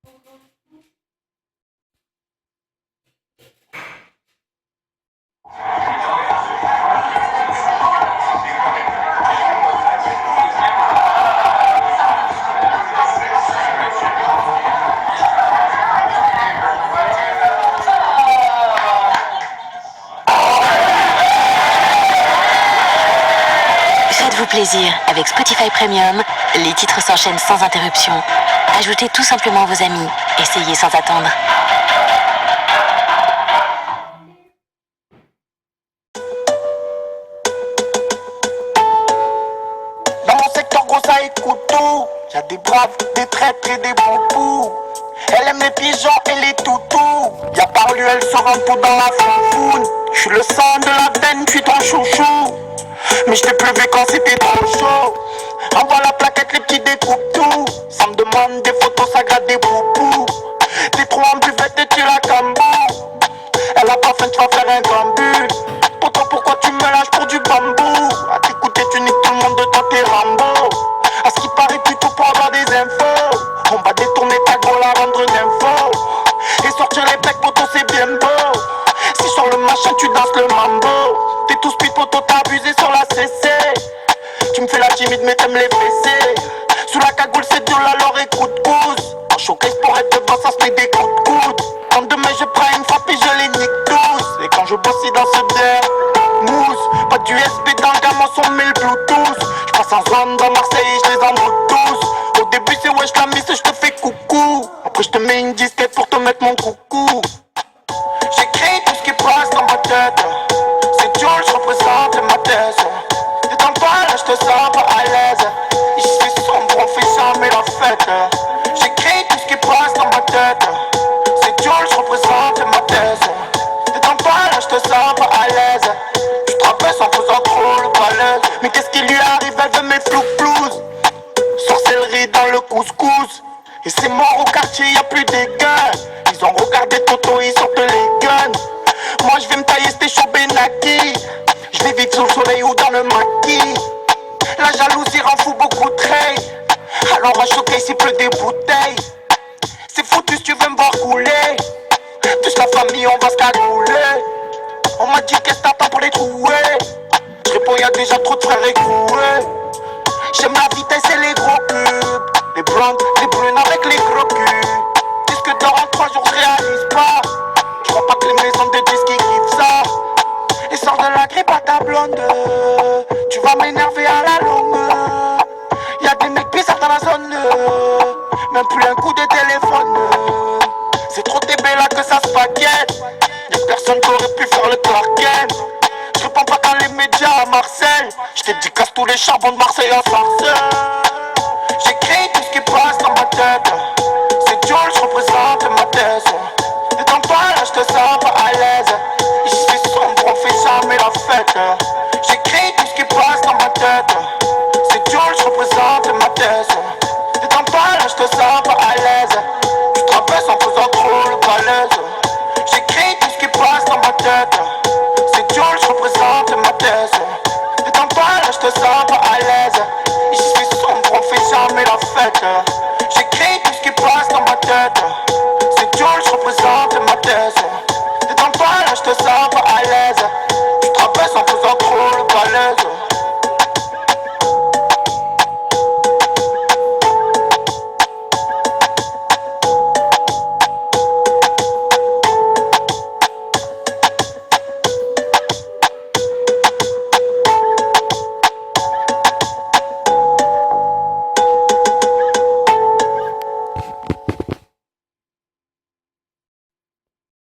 Faites-vous plaisir avec Spotify Premium, les titres s'enchaînent sans interruption. Ajoutez tout simplement vos amis, essayez sans attendre. Dans mon secteur gros ça écoute tout. Y'a des braves, des traîtres et des bons coups. Elle aime les pigeons et les toutous. Y'a par lui elle se remplit dans la foufoune. J'suis le sang de la veine, puis ton chouchou. Mais j't'ai plus vu quand c'était trop chaud. Envoie la plaquette, les petits découpent tout. Ça me demande des photos, ça gratte des poupous. T'es trop en buvette et tu la cambou. Elle a pas faim, tu vas faire un gambule. Pourquoi tu me lâches pour du bambou? À t'écouter, tu niques tout le monde de tes Rambo. À ce qui paraît, plutôt pour avoir des infos. On va détourner ta gueule à rendre une info. Et sortir les pecs, poto, c'est bien beau. Si sur le machin, tu danses le mambo. T'es tout speed, poto, t'as abusé sur la CC. Tu me fais la timide, mais t'aimes les fessées. Sous la cagoule, c'est dur, alors écoute, cause. En showcase pour être devant, ça se met des coups de coude. Quand demain je prends une frappe et je les nique tous. Et quand je bosse dans ce bière mousse, pas d'USB dans le gamin, on met le Bluetooth. J'passe en zone dans Marseille et je les embrouille tous. Au début c'est wesh la miss et je te fais coucou. Après je te mets une disquette pour te mettre mon coucou. J'écris tout ce qui passe dans ma tête. C'est Joel, je représente ma thèse. Et dans le bal, là je te sens pas à l'aise. Ici c'est sombre, on fait jamais la fête. J'écris tout ce qui passe dans ma tête. C'est Joel, je représente ma thèse. Et dans le bal, là je te sens pas à l'aise. Tu te rabaisse en faisant trop le balèze. Mais qu'est-ce qui lui arrive, elle veut mes flou-flouses. Sorcellerie dans le couscous. Et c'est mort au quartier, y'a plus des gars. Ils ont regardé Toto, ils sortent les guns. Moi je vais me tailler, c'était chaud Benaki. Je vais vivre sous le soleil ou dans le maquis. La jalousie rend fou beaucoup de traits. Alors à choquer s'il pleut des bouteilles. C'est foutu si tu veux me voir couler. Tous la famille on va se cagouler. On m'a dit qu'est-ce que t'attends pour les trouver. Je réponds y'a déjà trop de frères écroués. J'aime la vitesse et les gros cubes. Les blondes, les brunes avec les gros culs. Disque d'or en 3 jours je réalise pas. Je crois pas que les maisons de disques ils kiffent ça. Et sors de la grippe à ta blonde. Tu vas m'énerver à la longue. Y'a des mecs bizarres dans la zone. Même plus un coup de téléphone. C'est trop TB là que ça se paquette. Y'a personne qui aurait pu faire le Clark Kent. Je réponds pas dans les médias à Marseille. Je t'ai dit casse tous les charbons de Marseille à Sarcelles.